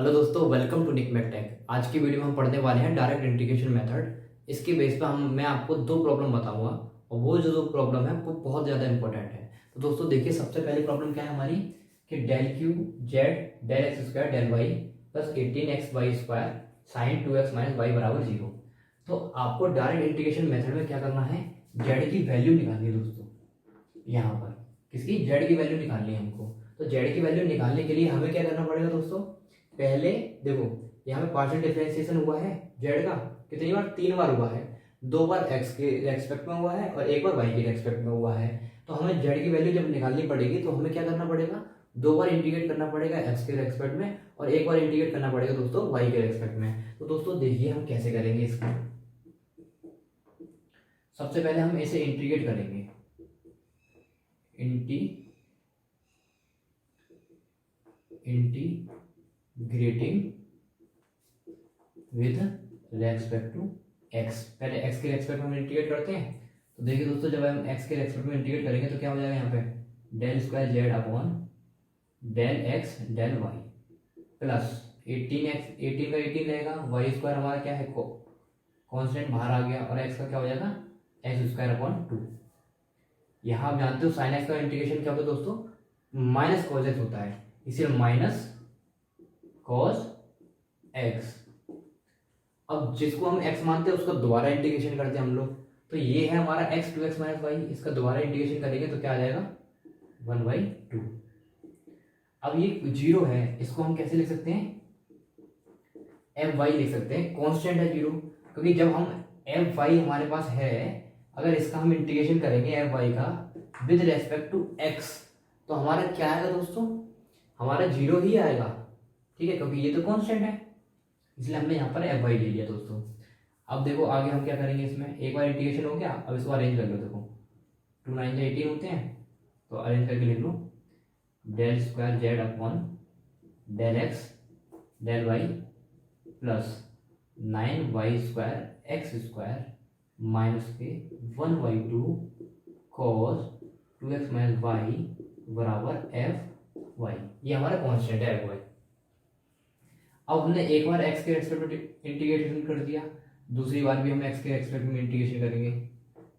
Hello दोस्तों, welcome to निक मैकटेक। आज की वीडियो में हम पढ़ने वाले हैं डायरेक्ट इंटीग्रेशन मेथड। इसके बेस पे मैं आपको दो प्रॉब्लम बताऊंगा और वो जो दो प्रॉब्लम है वो बहुत ज़्यादा इंपॉर्टेंट है। तो दोस्तों देखिए, सबसे पहली प्रॉब्लम क्या है हमारी कि del Q Z del X square del Y plus 18xy² sine 2x minus Y बराबर 0। तो आपको डायरेक्ट इंटीग्रेशन मेथड में क्या करना है, जेड की वैल्यू निकालनी है दोस्तों। यहाँ पर किसकी, जेड की वैल्यू निकालनी है हमको। तो जेड की वैल्यू निकालने के लिए हमें क्या करना पड़ेगा दोस्तों, पहले देखो यहाँ पे पार्शियल डिफरेंशिएशन हुआ है जेड का कितनी बार, 3 बार हुआ है। 2 बार एक्स के रेस्पेक्ट में हुआ है और 1 बार वाई के रेस्पेक्ट में हुआ है। तो हमें जेड की वैल्यू जब निकालनी पड़ेगी तो हमें क्या करना पड़ेगा, 2 बार इंटीग्रेट करना पड़ेगा एक्स के रेस्पेक्ट में और 1 बार इंटीग्रेट करना पड़ेगा दोस्तों वाई के रेस्पेक्ट में। तो दोस्तों देखिए हम कैसे करेंगे इसको। सबसे पहले हम इसे इंटीग्रेट करेंगे, integrating with respect to X. पहले एक्स के रेस्पेक्ट में हम इंटीग्रेट करते हैं। तो देखिए दोस्तों, जब हम एक्स के रेस्पेक्ट में इंटीग्रेट करेंगे तो क्या हो जाएगा, यहाँ पे del square Z upon del x del Y plus 18 का 18 रहेगा, वाई स्क्वायर हमारा क्या है कॉन्स्टेंट बाहर आ गया और एक्स का क्या हो जाएगा एक्स स्क्वायर अपॉन 2। यहाँ आप जानते हो साइन एक्स का इंटीग्रेशन क्या होता है दोस्तों, माइनस कॉज एक्स होता है, इसीलिए माइनस कॉज एक्स। अब जिसको हम x मानते हैं उसका दोबारा इंटीग्रेशन करते हैं हम लोग। तो ये है हमारा x 2x माइनस वाई, इसका दोबारा इंटीग्रेशन करेंगे तो क्या आ जाएगा 1/2। अब ये 0 है, इसको हम कैसे लिख सकते हैं, my लिख सकते हैं, कांस्टेंट है 0। क्योंकि जब हम my हमारे पास है, अगर इसका हम इंटीग्रेशन करेंगे my का विद रेस्पेक्ट टू x तो हमारा क्या आएगा दोस्तों, हमारा 0 ही आएगा। ठीक है, क्योंकि ये तो कांस्टेंट है, इसलिए हमने यहाँ पर my ले लिया दोस्तों। अब देखो आगे हम क्या करेंगे, इसमें एक बार इंटीग्रेशन हो गया, अब इसको अरेंज कर लो। देखो 2 9 18 होते हैं, तो अरेंज करके लिख लो del square Z upon del x del Y plus 9y² x square minus के 1/2 कॉस 2x माइनस वाई बराबर fy। ये हमारा कॉन्स्टेंट है fy। अब हमने एक बार x के रेस्पेक्ट में इंटीग्रेशन कर दिया, दूसरी बार भी हम x के रेस्पेक्ट में इंटीग्रेशन करेंगे।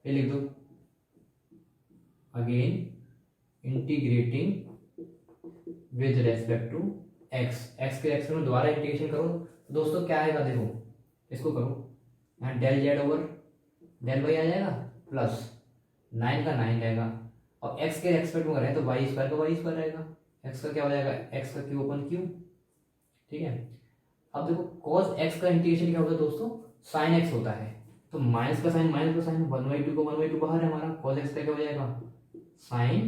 ये लिख दो again integrating with respect to x। x के रेस्पेक्ट में दोबारा इंटीग्रेशन करो तो दोस्तों क्या आएगा, देखो इसको करो, यहाँ del Z over del y आ जाएगा प्लस 9 का 9 रहेगा और x के रेस्पेक्ट में करें तो वाई स्क्वायर का वाई स्क्वायर रहेगा, x का क्या हो जाएगा x का क्यू अपन क्यू। ठीक है, अब देखो cos x का इंटीग्रेशन क्या होता है दोस्तों, sin x होता है। तो माइनस का साइन 1/2 को 1/2 बाहर है हमारा, cos x का क्या हो जाएगा sin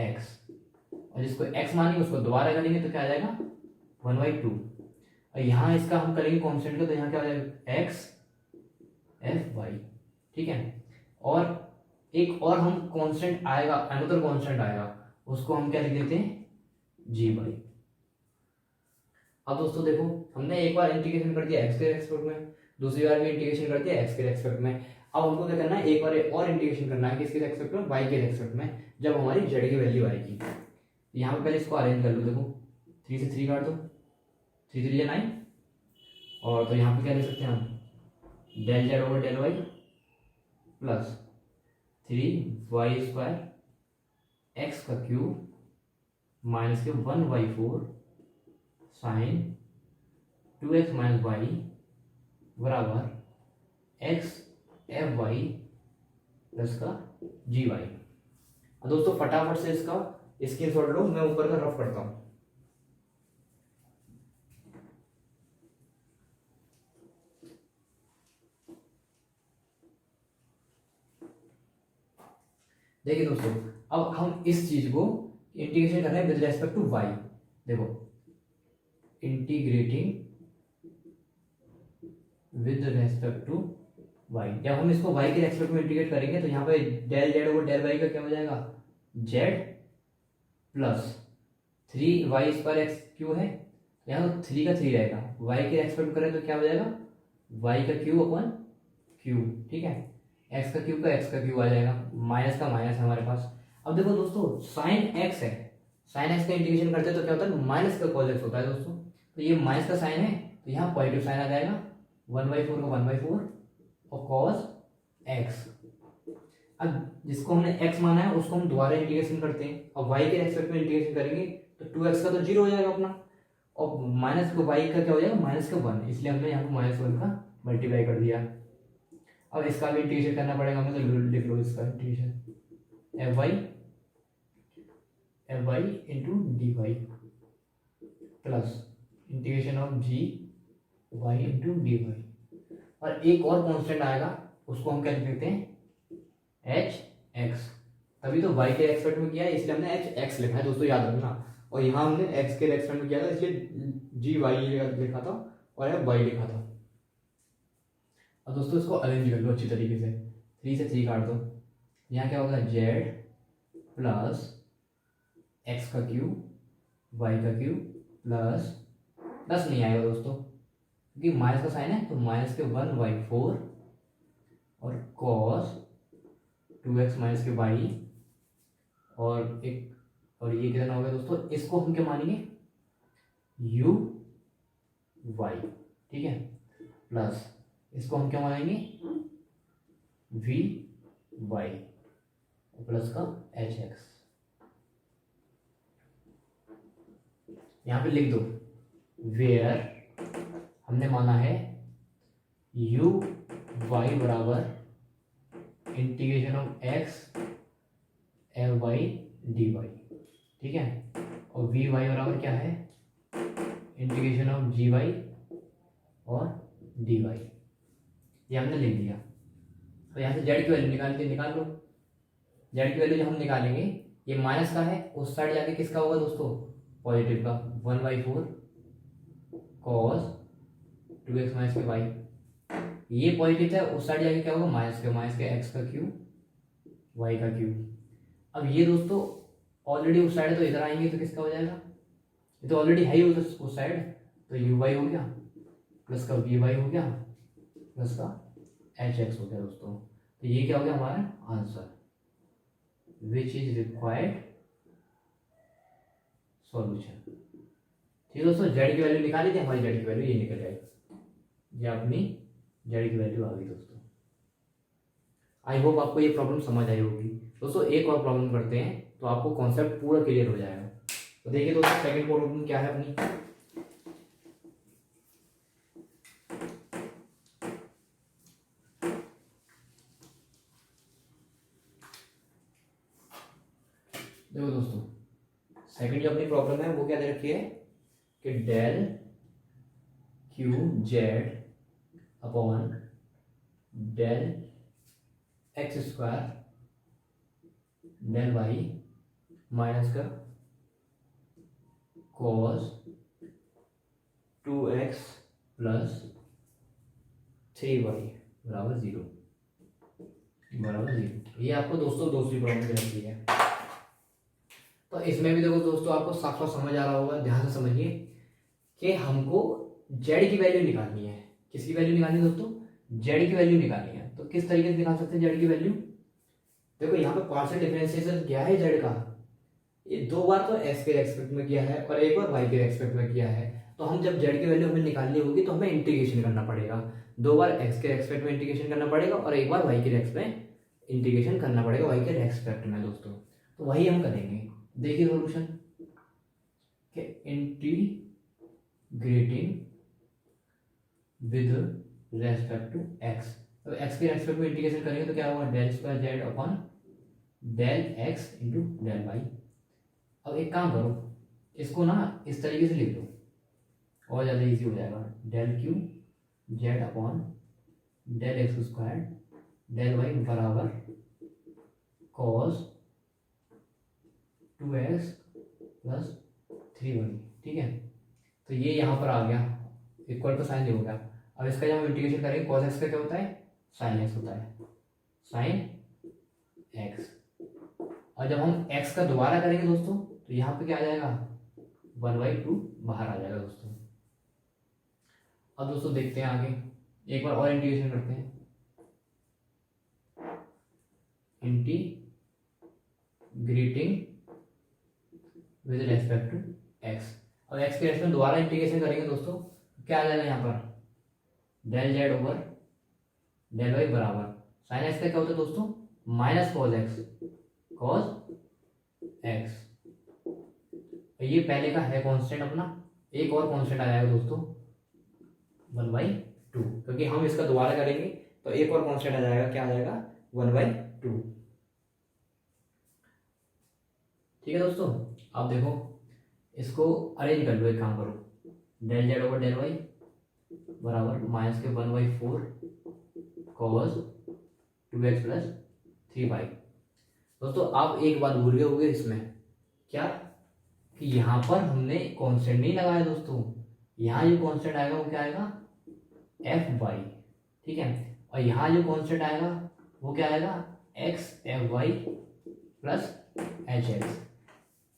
x और जिसको x मानेंगे उसको दोबारा करेंगे तो क्या आ जाएगा 1/2। और यहाँ इसका हम करेंगे कॉन्स्टेंट का, तो यहाँ क्या हो जाएगा x fy। ठीक है, और एक और हम कांस्टेंट आएगा, अनदर कांस्टेंट आएगा, उसको हम क्या लिख देते हैं gy। अब दोस्तों देखो, हमने एक बार इंटीग्रेशन कर दिया x के रेस्पेक्ट में, दूसरी बार भी इंटीग्रेशन कर दिया x के रेस्पेक्ट में। अब हमको क्या करना है, एक बार और इंटीग्रेशन करना है किसके रेस्पेक्ट में, y के रेस्पेक्ट में, जब हमारी z की वैल्यू आएगी। यहाँ पे पहले इसको अरेंज कर लो। देखो 3 से 3 काट दो, 3 3 9, और तो यहाँ पे क्या लिख सकते हैं हम, del Z over del Y plus 3y² X का क्यूब माइनस के 1/4 साइन 2x माइनस वाई बराबर x fy प्लस का gy। अब दोस्तों फटाफट से इसका स्क्रीनशॉट लो, मैं ऊपर का रफ करता हूं। देखिए दोस्तों, अब हम इस चीज को इंटीग्रेशन कर रहे हैं विद रेस्पेक्ट टू y। देखो integrating with respect to y, जब हम इसको y के रेस्पेक्ट में इंटीग्रेट करेंगे तो यहाँ पे del Z over del Y का क्या हो जाएगा z plus 3y² x Q है, यहाँ तो 3 का 3 रहेगा, y के रेस्पेक्ट करें तो क्या हो जाएगा y का क्यूब अपन क्यूब। ठीक है, x का क्यूब का x का क्यूब आ जाएगा, माइनस का माइनस है हमारे पास। अब देखो दोस्तों साइन x है, साइन एक्स का इंटीग्रेशन करते हैं तो क्या होता है माइनस का कॉस एक्स होता है दोस्तों। तो ये माइनस का साइन है तो यहाँ पॉजिटिव साइन आ जाएगा, 1/4 का 1/4 और कॉस एक्स। अब जिसको हमने x माना है उसको हम दोबारा इंटीग्रेशन करते हैं, अब y के रेस्पेक्ट में इंटीग्रेशन करेंगे तो 2x का तो 0 हो जाएगा अपना, और माइनस को y का क्या हो जाएगा, माइनस का 1, इसलिए हमने यहाँ पर -1 का मल्टीप्लाई कर दिया। अब इसका भी इंटीग्रेशन करना पड़ेगा हमें, तो लिख लो इसका integration fy into D Y plus integration of G Y into D Y, और एक और कांस्टेंट आएगा उसको हम क्या लिख देते हैं एच एक्स, तभी तो y के रेस्पेक्ट में किया है इसलिए हमने एच एक्स लिखा है दोस्तों, याद रखना। और यहाँ हमने x के रेस्पेक्ट में किया था इसलिए जी वाई लिखा था और यहाँ y लिखा था। अब दोस्तों इसको अरेंज कर लो अच्छी तरीके से, 3 से 3 काट दो, यहाँ क्या होगा z प्लस एक्स का क्यूब वाई का क्यूब प्लस नहीं आएगा दोस्तों क्योंकि माइनस का साइन है, तो माइनस के 1/4 और कॉस 2x माइनस के y, और ये कितना हो गया दोस्तों, इसको हम क्या मानेंगे u y, ठीक है, प्लस इसको हम क्या मानेंगे v y प्लस का एच एक्स। यहाँ पे लिख दो वेयर हमने माना है u y बराबर integration of x L Y D Y, ठीक है, और वी वाई बराबर क्या है इंटीग्रेशन ऑफ जी वाई और डी वाई, ये हमने लिख दिया। तो यहाँ से जेड की वैल्यू निकाल लो, जेड की वैल्यू जो हम निकालेंगे ये माइनस का है, उस साइड जाके किसका होगा दोस्तों पॉजिटिव का, 1/4 कॉस 2x माइनस के वाई, ये पॉजिटिव है, उस साइड जाके क्या होगा माइनस के एक्स का क्यूब वाई का क्यूब। अब ये दोस्तों ऑलरेडी उस साइड है तो इधर आएंगे तो किसका हो जाएगा, ये तो ऑलरेडी है ही उस साइड, तो यू वाई हो गया प्लस का वी वाई हो गया प्लस का एच एक्स हो गया दोस्तों। तो ये क्या हो गया हमारा answer which is required solution. ठीक है दोस्तों, जेड की वैल्यू निकाली थी हमारी, जेड की वैल्यू ये निकल जाएगी, ये अपनी जेड की वैल्यू आ गई दोस्तों। आई होप आपको ये प्रॉब्लम समझ आई होगी दोस्तों। एक और प्रॉब्लम करते हैं तो आपको कॉन्सेप्ट पूरा क्लियर हो जाएगा। तो देखिए दोस्तों सेकंड प्रॉब्लम क्या है अपनी, देखो दोस्तों सेकंड जो अपनी प्रॉब्लम है वो क्या दे रखी है कि del Q Z upon del X square del Y minus का कॉस 2x प्लस 3y बराबर 0 ये आपको दोस्तों दूसरी प्रॉब्लम रहती है। तो इसमें भी देखो दोस्तों आपको साफ साफ समझ आ रहा होगा, ध्यान से समझिए कि हमको z की वैल्यू निकालनी है। किसकी वैल्यू निकालनी है दोस्तों, z की वैल्यू निकालनी है। तो किस तरीके से निकाल सकते हैं z की वैल्यू, देखो यहाँ पे पार्शियल डिफरेंशिएशन किया है z का, ये 2 बार तो x के रेस्पेक्ट में किया है और एक बार y के रेस्पेक्ट में किया है। तो हम जब z की वैल्यू हमें निकालनी होगी तो हमें इंटीग्रेशन करना पड़ेगा, 2 बार x के रेस्पेक्ट में इंटीग्रेशन करना पड़ेगा और एक बार y के रेस्पेक्ट में इंटीग्रेशन करना पड़ेगा, y के रेस्पेक्ट में दोस्तों। तो वही हम करेंगे। देखिए सोल्यूशन के integrating with respect to x, तो x के रेस्पेक्ट में इंटीग्रेशन करेंगे तो क्या होगा del square Z upon del X into del Y. अब एक काम करो, इसको ना इस तरीके से लिख दो और ज़्यादा इजी हो जाएगा, del Q Z upon del X square del Y बराबर कॉस 2x प्लस 3y, ठीक है। तो ये यहाँ पर आ गया, इक्वल का साइन हो गया। अब इसका जब हम इंटीग्रेशन करेंगे cos x का क्या होता है साइन x होता है, साइन x। और जब हम x का दोबारा करेंगे दोस्तों तो यहाँ पे क्या आ जाएगा 1/2 बाहर आ जाएगा दोस्तों। अब दोस्तों देखते हैं आगे, एक बार और इंटीग्रेशन करते हैं, integrating with respect to x। अब एक्स के रेस्पेक्ट में दोबारा इंटीग्रेशन करेंगे दोस्तों, क्या आ जाएगा यहाँ पर del Z over del Y बराबर साइन एक्स का क्या होता है दोस्तों minus cos X, cos X. ये पहले का है कांस्टेंट अपना, एक और कांस्टेंट आ जाएगा दोस्तों 1/2, क्योंकि हम इसका दोबारा करेंगे तो एक और कांस्टेंट आ जाएगा, क्या आ जाएगा 1/2। ठीक है दोस्तों, अब देखो इसको अरेंज कर लो, एक काम करो, del Z over del Y बराबर माइनस के 1/4 कॉस 2x प्लस 3y। दोस्तों आप एक बात भूल गए होंगे इसमें, क्या कि यहाँ पर हमने कांस्टेंट नहीं लगाया दोस्तों, यहाँ जो कांस्टेंट आएगा वो क्या आएगा fy, ठीक है, और यहाँ जो कांस्टेंट आएगा वो क्या आएगा x fy plus hx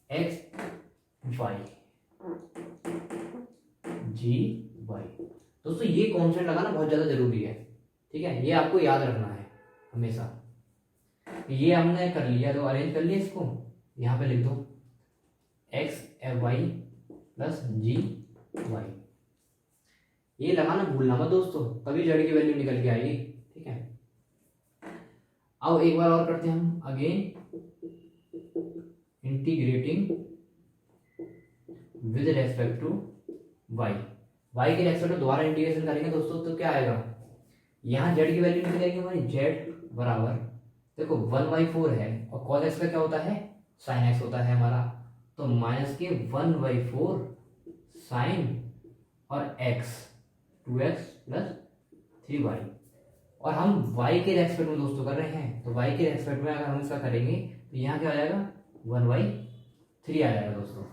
x y g y। दोस्तों ये कांस्टेंट लगाना बहुत ज़्यादा जरूरी है, ठीक है, ये आपको याद रखना है हमेशा। ये हमने कर लिया तो अरेंज कर लिया इसको, यहाँ पे लिख दो x fy plus g y। ये लगाना भूलना मत दोस्तों, तभी जड़ की वैल्यू निकल के आएगी, ठीक है। अब एक बार और करते हैं हम, again integrating with respect to y, y के रेस्पेक्ट में दोबारा इंटीग्रेशन करेंगे दोस्तों तो क्या आएगा, यहाँ z की वैल्यू निकल आएगी हमारी z बराबर, देखो 1/4 है और cos x का क्या होता है sin x होता है हमारा, तो माइनस के 1/4 साइन और x 2x प्लस 3y, और हम y के रेस्पेक्ट में दोस्तों कर रहे हैं, तो y के रेस्पेक्ट में अगर हम इसका करेंगे तो यहाँ क्या आ जाएगा 1/3 आ जाएगा दोस्तों,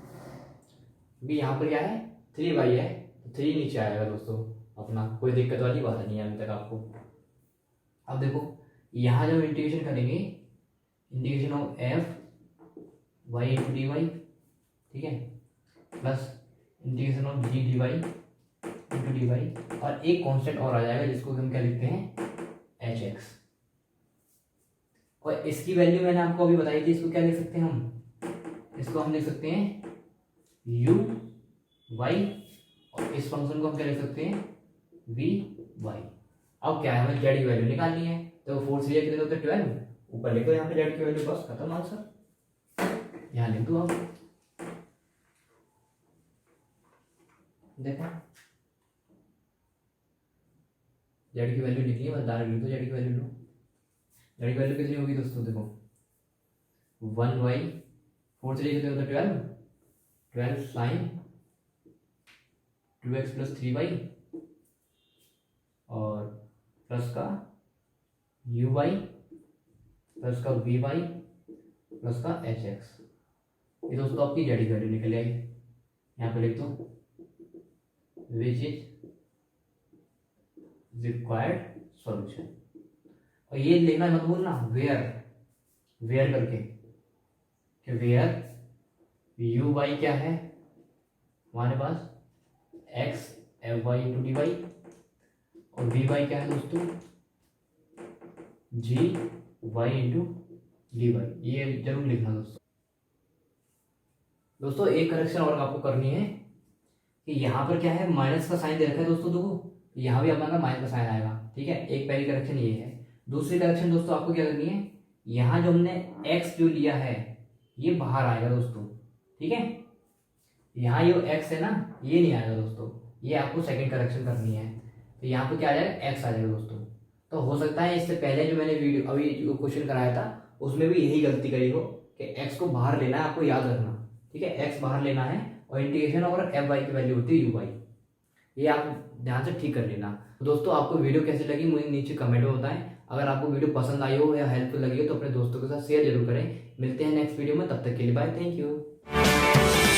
क्योंकि यहाँ पर क्या है 3y है तो 3 नीचे आएगा दोस्तों अपना, कोई दिक्कत वाली बात नहीं है अभी तक आपको। अब देखो यहाँ जब इंटीग्रेशन करेंगे, integration of f y into D Y, ठीक है, plus integration of G D Y into D Y, और एक कांस्टेंट और आ जाएगा जिसको हम क्या लिखते हैं एच एक्स, और इसकी वैल्यू मैंने आपको अभी बताई थी, इसको क्या लिख सकते हैं हम, इसको हम लिख सकते हैं यू वाई, और इस फंक्शन को हम क्या लिख सकते हैं वी वाई। अब क्या है हमें जेड की वैल्यू निकालनी है, तो 4 से कितने होते हैं 12, ऊपर लिख दो यहाँ पे जेड की वैल्यू, बस खत्म आंसर, यहाँ लिख दो आप, देखो जेड की वैल्यू लिखी है, बस डायरेक्ट लिख दो जेड की वैल्यू लो, जेड की वैल्यू कितनी होगी दोस्तों, देखो 1/4 से कितने होते हैं 12 साइन 2x प्लस 3y और प्लस का uy प्लस का vy प्लस का hx, ये दोस्तों आपकी जेड की वैल्यू निकल आई, यहाँ पे लिख दो विच इज रिक्वायर्ड सॉल्यूशन, और ये लिखना मत भूलना वेयर करके, कि वेयर यू वाई क्या है हमारे पास x fy into D Y, और वी वाई क्या है दोस्तों G Y into D Y, ये जरूर लिखना दोस्तों। दोस्तों एक करेक्शन और आपको करनी है कि यहाँ पर क्या है माइनस का साइन दे रखा है दोस्तों, देखो यहाँ भी अपना माइनस का साइन आएगा, ठीक है, एक पहली करेक्शन ये है। दूसरी करेक्शन दोस्तों आपको क्या करनी है, यहाँ जो हमने x जो लिया है ये बाहर आएगा दोस्तों, ठीक है, यहाँ ये x है ना ये नहीं आएगा दोस्तों, ये आपको सेकंड करेक्शन करनी है, तो यहाँ पे क्या आ जाएगा x आ जाएगा दोस्तों। तो हो सकता है इससे पहले जो मैंने वीडियो अभी जो क्वेश्चन कराया था उसमें भी यही गलती करी हो कि x को बाहर लेना है, आपको याद रखना, ठीक है, x बाहर लेना है और इंटीग्रेशन और एफ वाई की वैल्यू होती है यू वाई, ये आप ध्यान से ठीक कर लेना। तो दोस्तों आपको वीडियो कैसी लगी मुझे नीचे कमेंट में बताएं, अगर आपको वीडियो पसंद आई हो या हेल्पफुल लगी हो तो अपने दोस्तों के साथ शेयर जरूर करें। मिलते हैं नेक्स्ट वीडियो में, तब तक के लिए बाय, थैंक यू।